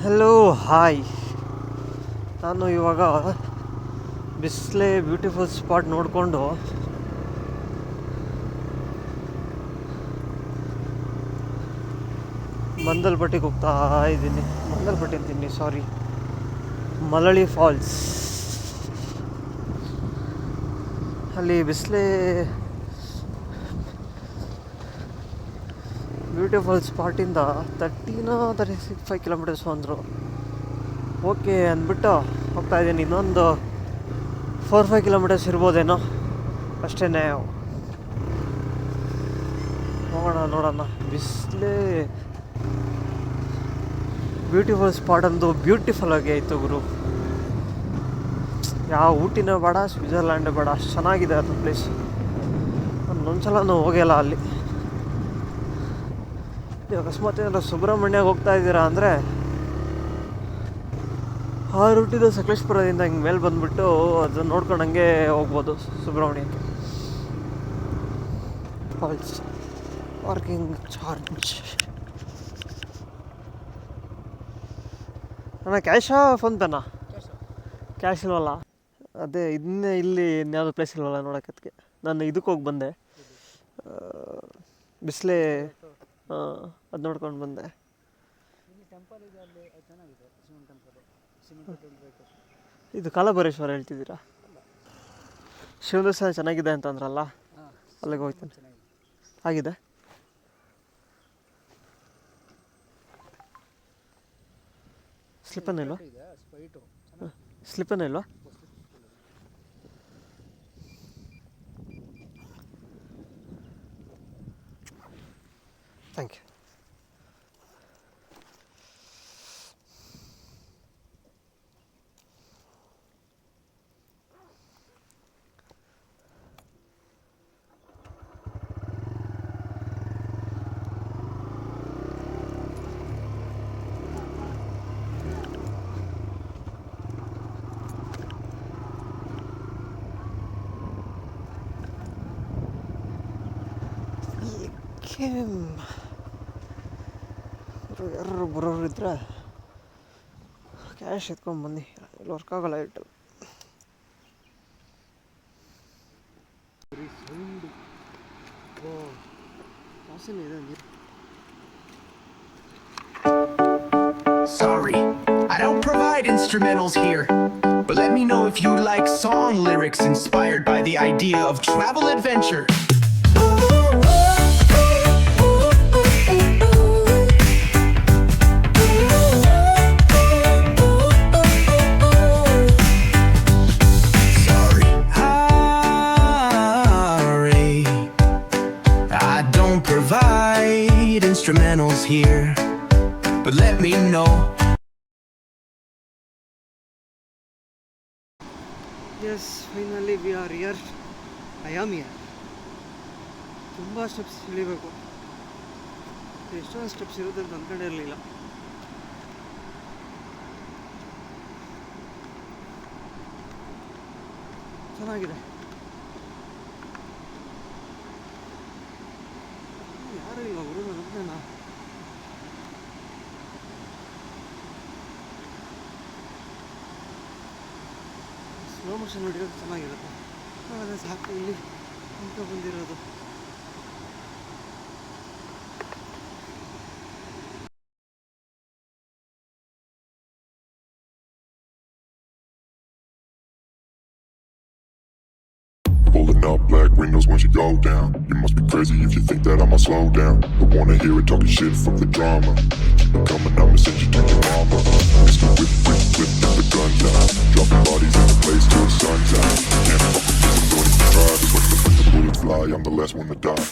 Hello hi. ನಾನು ಇವಾಗ ಬಿಸ್ಲೆ beautiful spot ನೋಡಿಕೊಂಡು ಮಂದಲ್ಪಟ್ಟಿಗೆ ಹೋಗ್ತಾ ಇದ್ದೀನಿ. ಮಂದಲ್ಪಟ್ಟಿ ಅಂತೀನಿ, ಸಾರಿ, ಮಲಳಿ ಫಾಲ್ಸ್. ಅಲ್ಲಿ ಬಿಸ್ಲೆ ಬ್ಯೂಟಿಫುಲ್ ಸ್ಪಾಟಿಂದ 35 ಕಿಲೋಮೀಟರ್ಸು ಅಂದರು. ಓಕೆ ಅಂದ್ಬಿಟ್ಟು ಹೋಗ್ತಾ ಇದ್ದೀನಿ. ಇನ್ನೊಂದು 4-5 ಕಿಲೋಮೀಟರ್ಸ್ ಇರ್ಬೋದೇನೋ ಅಷ್ಟೇ. ನೋಡೋಣ. ಬಿಸ್ಲೆ ಬ್ಯೂಟಿಫುಲ್ ಸ್ಪಾಟ್ ಅಂದು ಬ್ಯೂಟಿಫುಲ್ ಆಗಿ ಆಯಿತು ಗುರು. ಯಾವ ಊಟಿನೂ ಬೇಡ, ಸ್ವಿಟ್ಜರ್ಲ್ಯಾಂಡ್ ಬೇಡ, ಅಷ್ಟು ಚೆನ್ನಾಗಿದೆ ಅದು ಪ್ಲೇಸ್. ಒಂದ್ಸಲನೂ ಹೋಗಿಲ್ಲ ಅಲ್ಲಿ. ಅಕಸ್ಮಾತ್ ಏನಾದ್ರು ಸುಬ್ರಹ್ಮಣ್ಯಗೆ ಹೋಗ್ತಾ ಇದ್ದೀರಾ ಅಂದರೆ ಆ ರೂಟಿದು ಸಕಲೇಶ್ಪುರದಿಂದ ಹಿಂಗೆ ಮೇಲೆ ಬಂದುಬಿಟ್ಟು ಅದನ್ನು ನೋಡ್ಕೊಂಡು ಹಂಗೆ ಹೋಗ್ಬೋದು ಸುಬ್ರಹ್ಮಣ್ಯಕ್ಕೆ. ಫಾಲ್ಸ್ ಪಾರ್ಕಿಂಗ್ ಚಾರ್ಜ್ ಅಣ್ಣ, ಕ್ಯಾಶಾ ಫೋನ್ಪೇನಾ? ಕ್ಯಾಶ್ ಇಲ್ವಲ್ಲ. ಅದೇ ಇನ್ನೇ ಇಲ್ಲಿ ಇನ್ಯಾವುದೋ ಪ್ಲೇಸ್ ಇಲ್ವಲ್ಲ ನೋಡೋಕ್ಕೆ. ನಾನು ಇದಕ್ಕೆ ಹೋಗಿ ಬಂದೆ, ಬಿಸ್ಲೆ. ಅದು ನೋಡ್ಕೊಂಡು ಬಂದೆ. ಇದು ಕಾಲಭೈರೇಶ್ವರ ಹೇಳ್ತಿದ್ದೀರಾ? ಶಿವದೇವಸ್ಥಾನ ಚೆನ್ನಾಗಿದೆ ಅಂತಂದ್ರಲ್ಲ, ಅಲ್ಲಿಗೆ ಹೋಗ್ತೀನಿ. ಆಗಿದೆ. ಸ್ಲಿಪ್ಪನ್ನು ಇಲ್ವಾ? Thank you. ಯಾರು ಬರೋರು ಇದ್ರೆ ಕ್ಯಾಶ್ ಎತ್ಕೊಂಡ್ಬನ್ನಿ, ಇಲ್ಲಿ ವರ್ಕ್ ಆಗೋಲ್ಲ ಇಟ್ಟು. Sorry, I don't provide instrumentals here, but let me know if you like song lyrics inspired by the idea of travel adventure. Instrumentals here, but let me know. Yes, finally we are here. I am here. ತುಂಬ steps ಇಳಿಬೇಕು. ಎಷ್ಟೊಂದು steps ಇರುತ್ತೆ ಅಂತ ಅಂದ್ಕೊಂಡಿರಲಿಲ್ಲ. ಚೆನ್ನಾಗಿದೆ. ಯಾರು ಇಲ್ಲ ಗುರು, ನನ್ನ slow motion ನೋಡಿರೋದು ಚೆನ್ನಾಗಿರುತ್ತೆ. ಅದೇ ಸಾಕು ಇಲ್ಲಿ ಅಂತ ಬಂದಿರೋದು. Pulling up black windows once you go down. You must be crazy if you think that I'ma slow down. I wanna hear it talking shit, fuck the drama. Keep it coming, I'ma send you to your mama. Mr. Whip, get the guns out. Dropping bodies in the place till the sun's out. Can't fuck with this, I'm going to try. Just when the bullets fly, I'm the last one to die.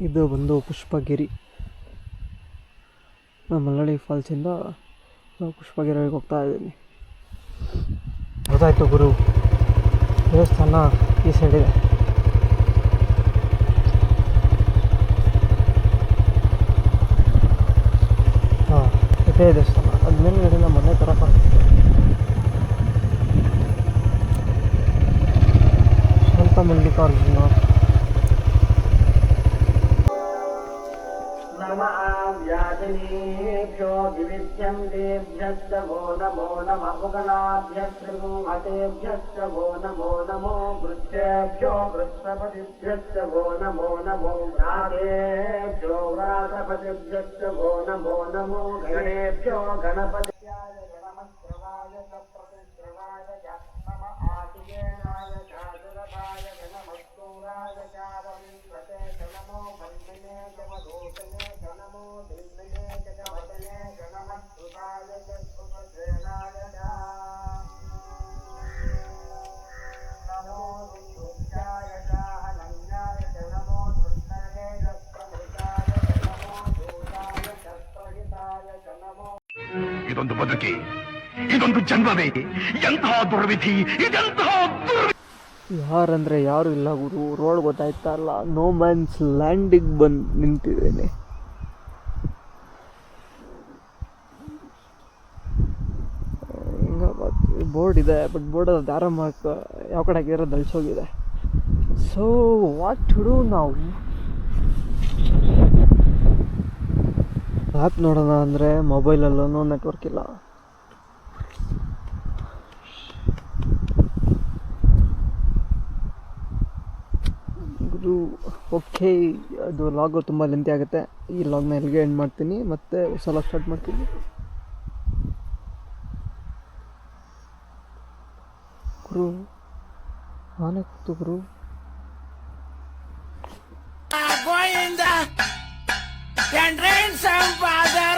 ಇದು ಬಂದು ಪುಷ್ಪಗಿರಿ. ಮಲಳಿ ಫಾಲ್ಸಿಂದ ಪುಷ್ಪಗಿರಿಗೆ ಹೋಗ್ತಾ ಇದ್ದೀನಿ. ಗೊತ್ತಾಯ್ತು ಗುರು, ದೇವಸ್ಥಾನ ಈ side ಇದೆ. ಇದೇ ದೇವಸ್ಥಾನ. ಅದು ಮೇಲ್ಗಡೆಯಿಂದ ಮನೆ ಥರ ಕಾಣಿಸುತ್ತೆ. ಶಾಂತ ಮಲ್ಲಿಕಾರ್ಜುನ नमः व्याजनेभ्यो विविध्यन्तेभ्यश्च वो नमो नमः उगणाभ्यश्च वो नमो नमो वृक्षेभ्यो वृक्षपतिभ्यश्च वो नमो नमो व्रातेभ्यो व्रातपतिभ्यश्च वो नमो नमो गणेभ्यो गणपत्याय गणमस्त्रवाय च प्रतिद्रवाय च नम आदिजेनाय चादुरभाय गणमस्तूराय चारविंशते च नमो वन्मने च वधूषणे च नमो दिन्मने च वदने गणमस्तुताय च सुभद्रेणाय च नमो दुःखाय च हनन्याय च नमो दुष्टये च प्रभृताय च नमो दूताय च प्रहिताय च नमो ಇದೊಂದು ಬದುಕಿ, ಇದೊಂದು ಜನ್ಮವೇ, ಎಂತಹ ದುರ್ವಿಧಿ, ಇದೆಂತಹ ಯಾರಂದರೆ ಯಾರು ಇಲ್ಲ ಗುರು. ರೋಡ್ ಗೊತ್ತಾಯ್ತಾ ಇಲ್ಲ, ನೋ ಮ್ಯಾನ್ಸ್ ಲ್ಯಾಂಡಿಗೆ ಬಂದು ನಿಂತಿದ್ದೇನೆ. ಬೋರ್ಡ್ ಇದೆ, ಬಟ್ ಬೋರ್ಡ್ ಅದು ಯಾರ ಮಾರ್ಕ್ ಯಾವ ಕಡೆ ಹಾಕಿರೋದು ಅಳಿಸೋಗಿದೆ. ಸೊ ವಾಟ್ ಟು ಡೂ ನಾವು? ಆ್ಯಪ್ ನೋಡೋಣ ಅಂದರೆ ಮೊಬೈಲಲ್ಲೂ ನೆಟ್ವರ್ಕ್ ಇಲ್ಲ. ಗುರು ಓಕೆ, ಅದು ಲಾಗು ತುಂಬ ಲೆಂತಿ ಆಗುತ್ತೆ. ಈ ಲಾಗ್ನ ಎಲ್ಲಿಗೆ ಎಂಡ್ ಮಾಡ್ತೀನಿ, ಮತ್ತೆ ಹೊಸ ಲಾಗ್ ಸ್ಟಾರ್ಟ್ ಮಾಡ್ತೀನಿ. ಗುರು ಆನೆ ಕೂತು ಗುರು. Goinda, and rain some father.